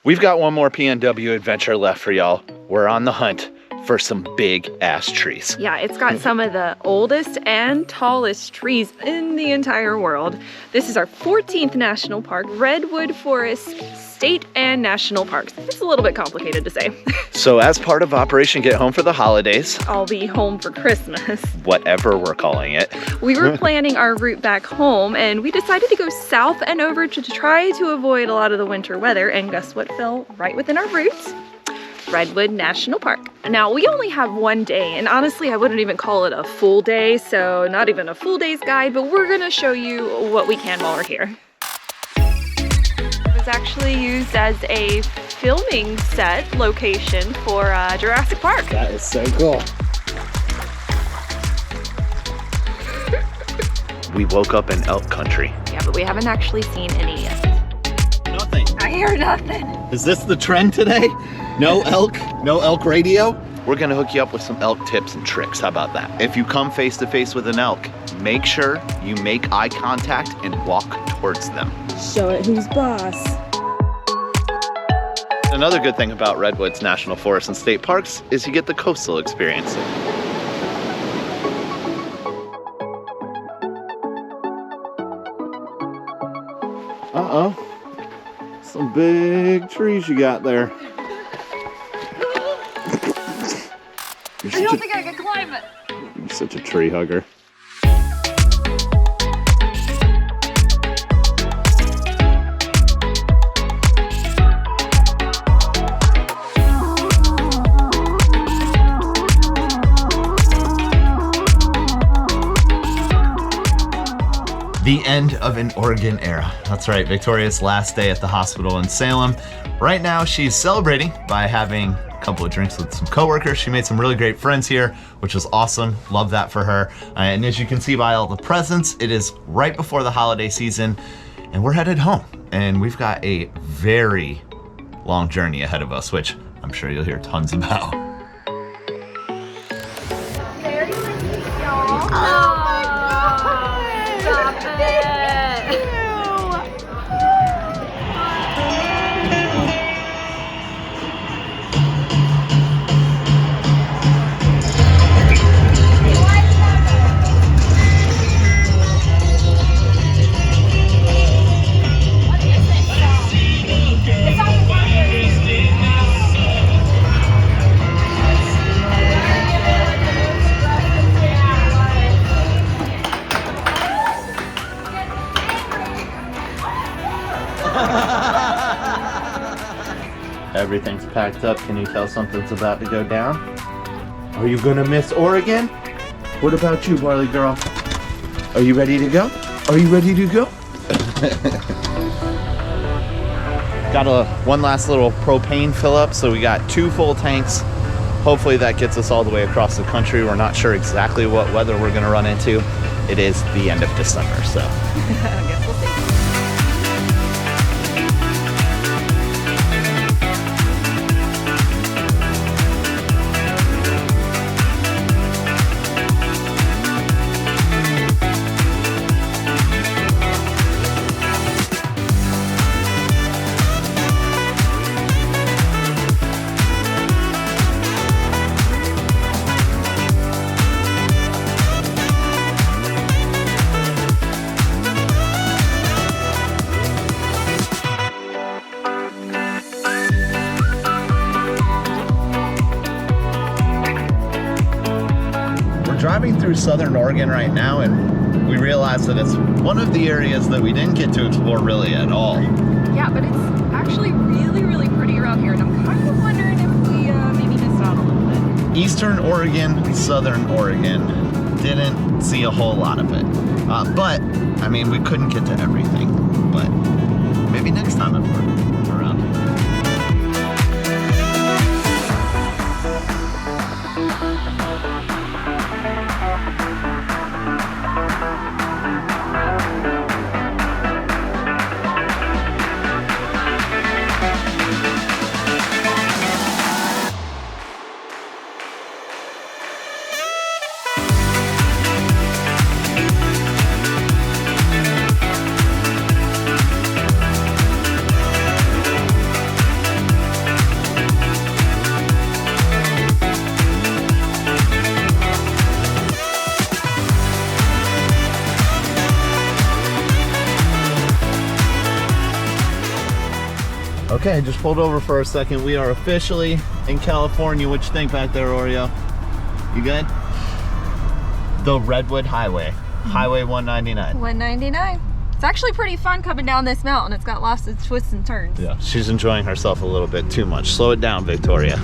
We've got one more PNW adventure left for y'all. We're on the hunt for some big ass trees. Yeah, it's got some of the oldest and tallest trees in the entire world. This is our 14th national park, Redwood Forest State and National Parks. It's a little bit complicated to say. So as part of Operation Get Home for the holidays, I'll be home for Christmas. Whatever we're calling it. We were planning our route back home and we decided to go south and over to try to avoid a lot of the winter weather, and guess what fell right within our route? Redwood National Park. Now, we only have one day, and honestly, I wouldn't even call it a full day, so not even a full day's guide, but we're gonna show you what we can while we're here. It was actually used as a filming set location for Jurassic Park. That is so cool. We woke up in elk country. Yeah, but we haven't actually seen any yet. Nothing. I hear nothing. Is this the trend today? No elk radio? We're gonna hook you up with some elk tips and tricks. How about that? If you come face to face with an elk, make sure you make eye contact and walk towards them. Show it who's boss. Another good thing about Redwoods National Forest and State Parks is you get the coastal experience. Uh-oh. Some big trees you got there. I don't think I can climb it. You're such a tree hugger. The end of an Oregon era. That's right, Victoria's last day at the hospital in Salem. Right now, she's celebrating by having a couple of drinks with some coworkers. She made some really great friends here, which was awesome. Love that for her. And as you can see by all the presents, it is right before the holiday season, and we're headed home. And we've got a very long journey ahead of us, which I'm sure you'll hear tons about. Very pretty, y'all. Oh my God! Stop it! Everything's packed up. Can you tell something's about to go down? Are you gonna miss Oregon? What about you, Barley Girl? Are you ready to go? Are you ready to go? Got one last little propane fill up, so we got 2 full tanks. Hopefully that gets us all the way across the country. We're not sure exactly what weather we're gonna run into. It is the end of December, so. I guess we'll see. Driving through southern Oregon right now, and we realize that it's one of the areas that we didn't get to explore really at all. Yeah, but it's actually really, really pretty around here, and I'm kind of wondering if we maybe missed out a little bit. Eastern Oregon, southern Oregon, didn't see a whole lot of it. But, I mean, we couldn't get to everything, but maybe next time if we're around. Okay, just pulled over for a second. We are officially in California. What you think back there, Oreo? You good? The Redwood Highway, Highway 199. 199. It's actually pretty fun coming down this mountain. It's got lots of twists and turns. Yeah, she's enjoying herself a little bit too much. Slow it down, Victoria.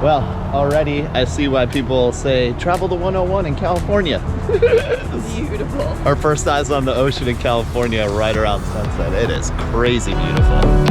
Well, already I see why people say travel the 101 in California. Beautiful. Our first eyes on the ocean in California right around sunset. It is crazy beautiful.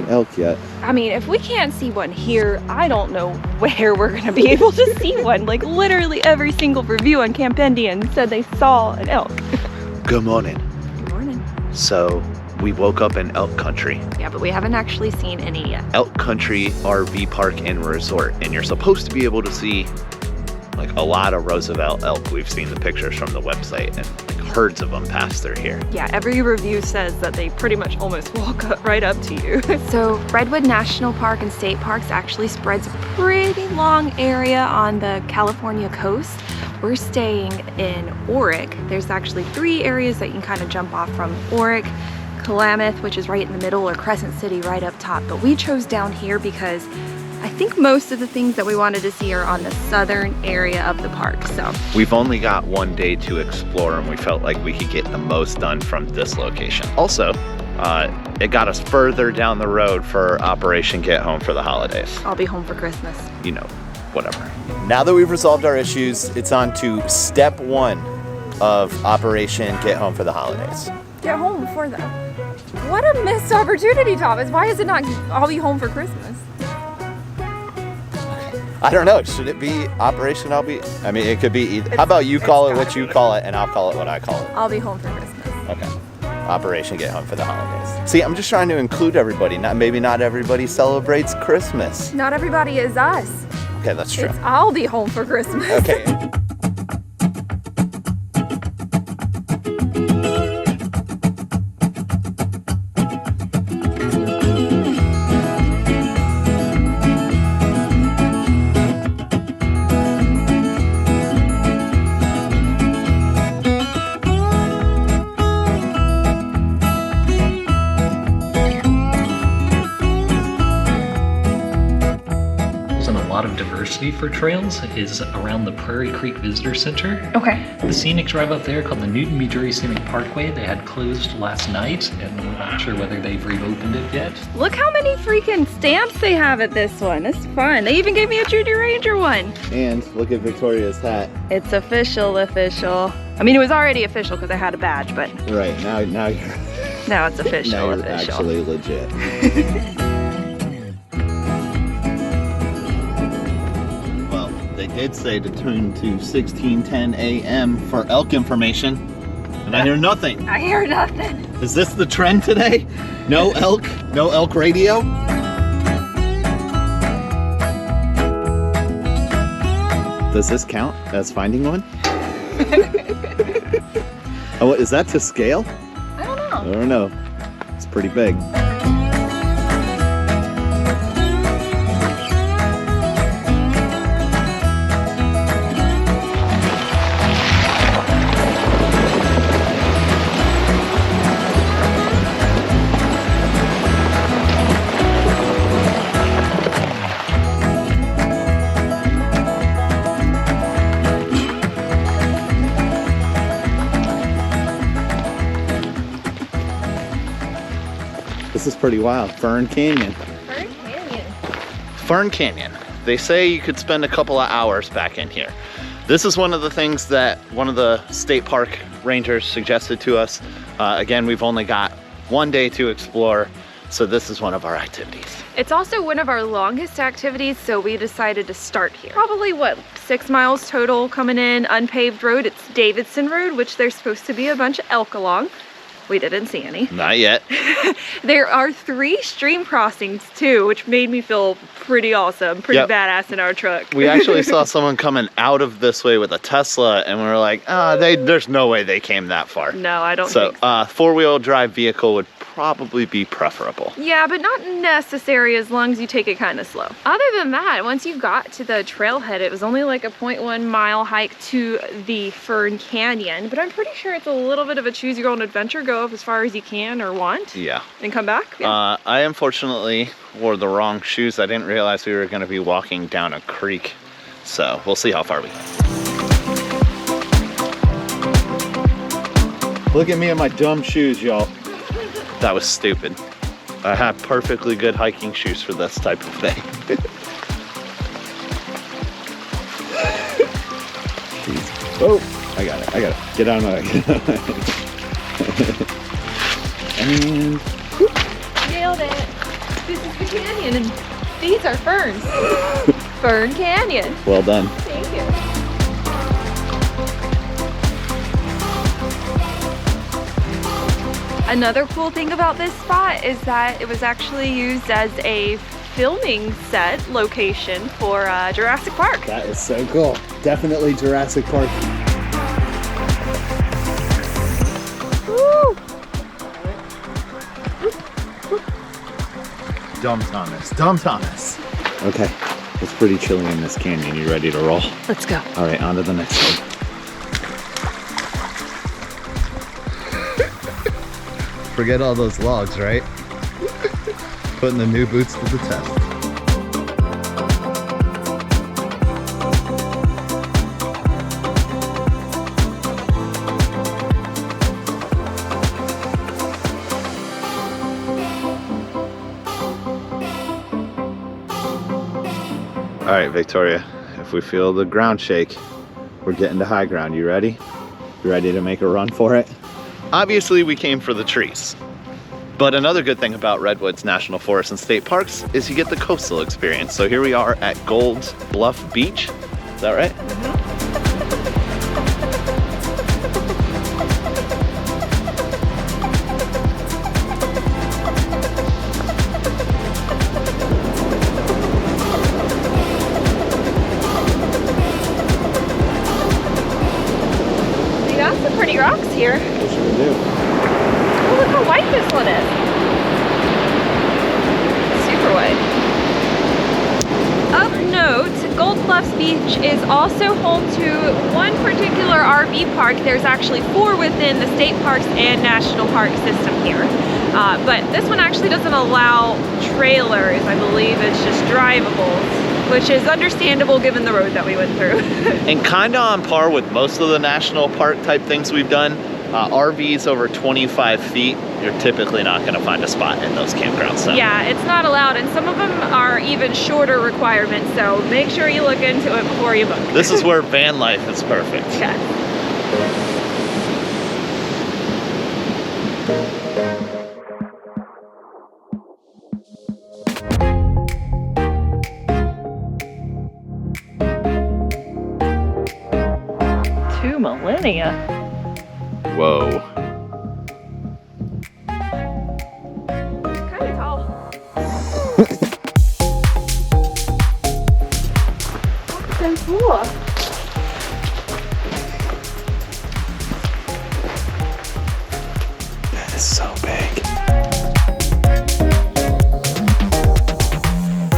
Elk yet. I mean, if we can't see one here, I don't know where we're gonna be able to see one. Like literally every single review on Campendian said they saw an elk. Good morning. Good morning. So we woke up in elk country. Yeah, but we haven't actually seen any yet. Elk Country RV Park and Resort, and you're supposed to be able to see like a lot of Roosevelt elk. We've seen the pictures from the website, and like herds of them pass through here. Yeah, every review says that they pretty much almost walk up, right up to you. So Redwood National Park and State Parks actually spreads a pretty long area on the California coast. We're staying in Oric. There's actually 3 areas that you can kind of jump off from: Oric, Klamath, which is right in the middle, or Crescent City right up top. But we chose down here because I think most of the things that we wanted to see are on the southern area of the park. So we've only got one day to explore, and we felt like we could get the most done from this location. Also, it got us further down the road for Operation Get Home for the holidays. I'll be home for Christmas. You know, whatever. Now that we've resolved our issues, it's on to step 1 of Operation Get Home for the holidays. Get home before that. What a missed opportunity, Thomas. Why is it not I'll be home for Christmas? I don't know. Should it be Operation I mean, it could be either. How about you call it what you call it, and I'll call it what I call it. I'll be home for Christmas. Okay. Operation Get Home for the holidays. See, I'm just trying to include everybody. Maybe not everybody celebrates Christmas. Not everybody is us. Okay, that's true. I'll be home for Christmas. Okay. For trails is around the Prairie Creek Visitor Center. Okay. The scenic drive up there called the Newton Missouri Scenic Parkway, they had closed last night, and we're not sure whether they've reopened it yet. Look how many freaking stamps they have at this one. It's fun. They even gave me a Junior Ranger one. And look at Victoria's hat. It's official. I mean, it was already official because I had a badge, but right now you're now it's official. Now you're actually legit. They did say to tune to 1610 AM for elk information, and I hear nothing. I hear nothing. Is this the trend today? No elk radio? Does this count as finding one? Oh, is that to scale? I don't know. I don't know. It's pretty big. This is pretty wild. Fern Canyon. Fern Canyon. Fern Canyon. They say you could spend a couple of hours back in here. This is one of the things that one of the state park rangers suggested to us. Again, we've only got one day to explore, so this is one of our activities. It's also one of our longest activities, so we decided to start here. Probably, what, 6 miles total coming in, unpaved road. It's Davidson Road, which there's supposed to be a bunch of elk along. We didn't see any. Not yet. There are 3 stream crossings too, which made me feel pretty awesome, pretty badass in our truck. We actually saw someone coming out of this way with a Tesla, and we were like, there's no way they came that far. No, I don't think so. 4-wheel drive vehicle would probably be preferable. Yeah, but not necessary as long as you take it kind of slow. Other than that, once you got to the trailhead, it was only like a 0.1 mile hike to the Fern Canyon, but I'm pretty sure it's a little bit of a choose your own adventure. Go up as far as you can or want. Yeah. And come back. Yeah. I unfortunately wore the wrong shoes. I didn't realize we were going to be walking down a creek. So we'll see how far we go. Look at me and my dumb shoes, y'all. That was stupid. I have perfectly good hiking shoes for this type of thing. Oh, I got it. Get out of my way. And nailed it. This is the canyon, and these are ferns. Fern Canyon. Well done. Thank you. Another cool thing about this spot is that it was actually used as a filming set location for Jurassic Park. That is so cool. Definitely Jurassic Park. Woo! Dumb Thomas. Okay, it's pretty chilly in this canyon. You ready to roll? Let's go. All right, on to the next one. Forget all those logs, right? Putting the new boots to the test. All right, Victoria, if we feel the ground shake, we're getting to high ground. You ready? You ready to make a run for it? Obviously, we came for the trees. But another good thing about Redwoods National Forest and State Parks is you get the coastal experience. So here we are at Gold's Bluff Beach. Is that right? We got some pretty rocks here. Yes, we do. Oh, look how white this one is. Super white. Of note, Gold Bluffs Beach is also home to one particular RV park. There's actually 4 within the state parks and national park system here. But this one actually doesn't allow trailers. I believe it's just drivables, which is understandable given the road that we went through. And kind of on par with most of the national park type things we've done. RVs over 25 feet, you're typically not going to find a spot in those campgrounds. So. Yeah, it's not allowed, and some of them are even shorter requirements, so make sure you look into it before you book. This is where van life is perfect. Okay. Two millennia. Whoa. Kind of tall. That's so cool. That is so big.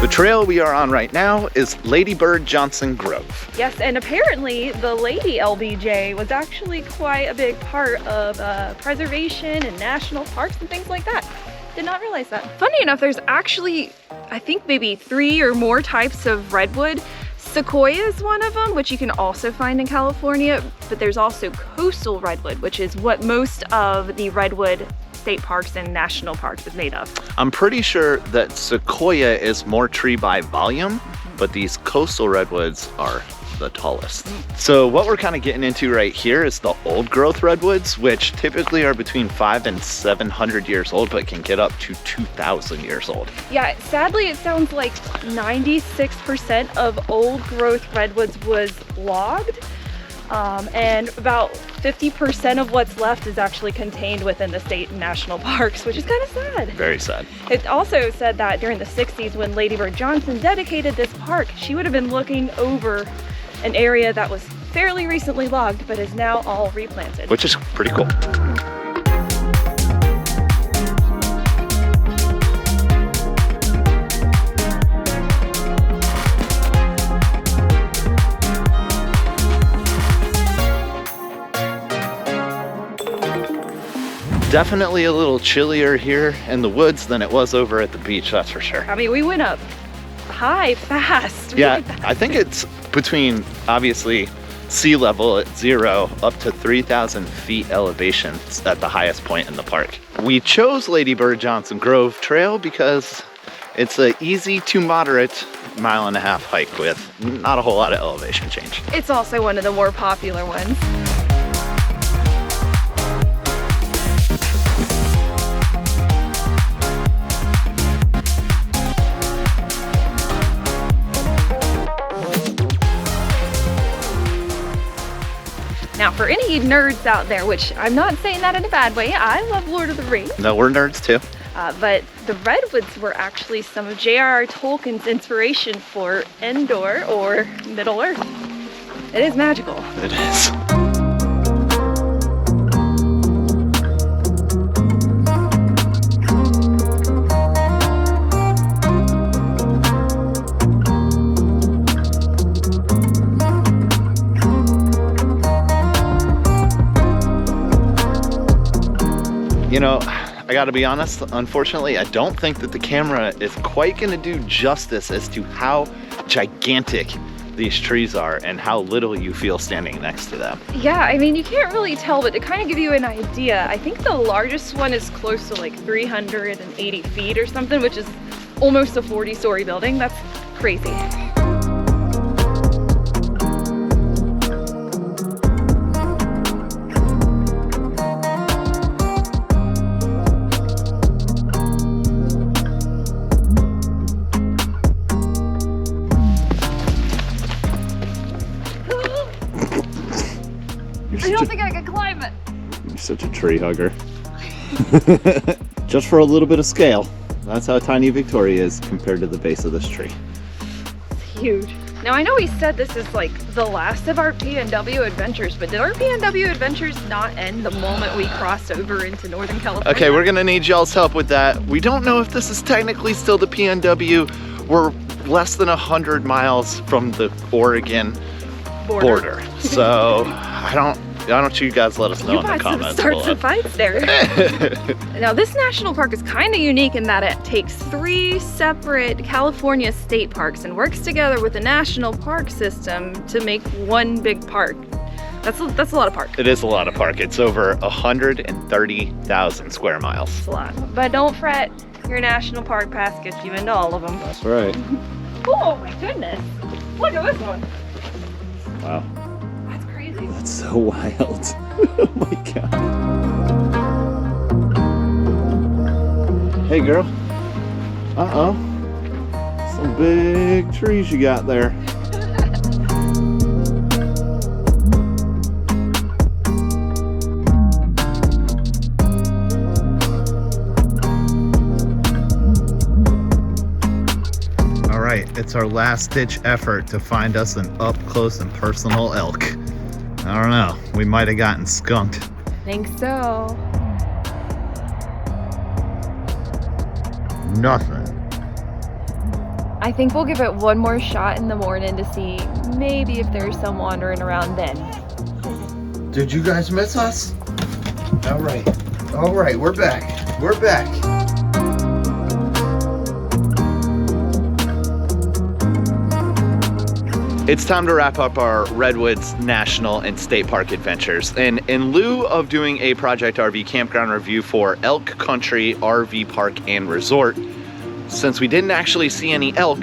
The trail we are on right now is Lady Bird Johnson Grove. Yes, and apparently the Lady LBJ was actually quite a big part of preservation and national parks and things like that. Did not realize that. Funny enough, there's actually, I think maybe 3 or more types of redwood. Sequoia is one of them, which you can also find in California, but there's also coastal redwood, which is what most of the redwood state parks and national parks is made of. I'm pretty sure that sequoia is more tree by volume, but these coastal redwoods are the tallest. So what we're kind of getting into right here is the old growth redwoods, which typically are between 500 and 700 years old, but can get up to 2,000 years old. Yeah, sadly it sounds like 96% of old growth redwoods was logged. And about 50% of what's left is actually contained within the state and national parks, which is kind of sad. Very sad. It also said that during the 60s, when Lady Bird Johnson dedicated this park, she would have been looking over an area that was fairly recently logged, but is now all replanted. Which is pretty cool. Definitely a little chillier here in the woods than it was over at the beach, that's for sure. I mean, we went up high, fast. Yeah, I think it's between, obviously, sea level at 0 up to 3,000 feet elevation at the highest point in the park. We chose Lady Bird Johnson Grove Trail because it's an easy to moderate 1.5 mile hike with not a whole lot of elevation change. It's also one of the more popular ones. Now, for any nerds out there, which I'm not saying that in a bad way, I love Lord of the Rings. No, we're nerds too. But the redwoods were actually some of J.R.R. Tolkien's inspiration for Endor, or Middle Earth. It is magical. It is. You know, I gotta be honest, unfortunately, I don't think that the camera is quite gonna do justice as to how gigantic these trees are and how little you feel standing next to them. Yeah, I mean, you can't really tell, but to kind of give you an idea, I think the largest one is close to like 380 feet or something, which is almost a 40-story building. That's crazy. I don't think I can climb it. You're such a tree hugger. Just for a little bit of scale. That's how tiny Victoria is compared to the base of this tree. It's huge. Now, I know we said this is like the last of our PNW adventures, but did our PNW adventures not end the moment we crossed over into Northern California? Okay, we're gonna need y'all's help with that. We don't know if this is technically still the PNW. We're less than 100 miles from the Oregon border. So why don't you guys let us know in the comments Start below. some fights there. Now, this national park is kind of unique in that it takes 3 separate California state parks and works together with the national park system to make one big park. That's a lot of park. It is a lot of park. It's over 130,000 square miles. It's a lot. But don't fret, your national park pass gets you into all of them. That's right. Oh my goodness. Look at this one. Wow. That's crazy. That's so wild. Oh my god. Hey girl. Uh-oh. Some big trees you got there. It's our last-ditch effort to find us an up-close and personal elk. I don't know, we might have gotten skunked. I think so. Nothing. I think we'll give it one more shot in the morning to see maybe if there's some wandering around then. Did you guys miss us? All right, we're back. We're back. It's time to wrap up our Redwoods National and State Park adventures. And in lieu of doing a Project RV campground review for Elk Country RV Park and Resort, since we didn't actually see any elk,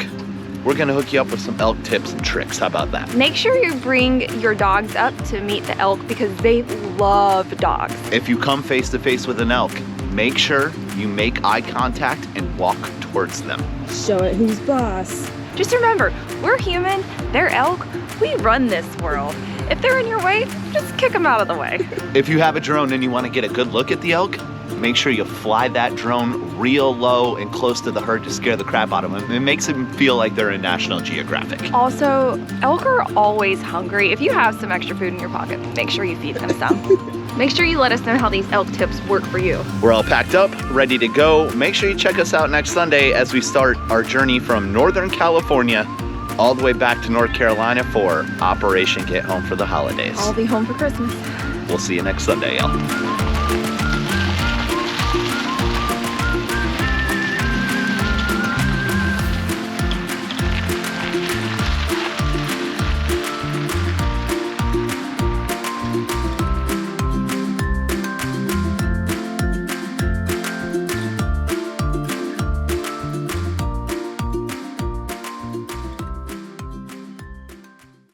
we're gonna hook you up with some elk tips and tricks. How about that? Make sure you bring your dogs up to meet the elk because they love dogs. If you come face to face with an elk, make sure you make eye contact and walk towards them. Show it who's boss. Just remember, we're human, they're elk, we run this world. If they're in your way, just kick them out of the way. If you have a drone and you want to get a good look at the elk, make sure you fly that drone real low and close to the herd to scare the crap out of them. It makes them feel like they're in National Geographic. Also, elk are always hungry. If you have some extra food in your pocket, make sure you feed them some. Make sure you let us know how these elk tips work for you. We're all packed up, ready to go. Make sure you check us out next Sunday as we start our journey from Northern California all the way back to North Carolina for Operation Get Home for the Holidays. I'll be home for Christmas. We'll see you next Sunday, y'all.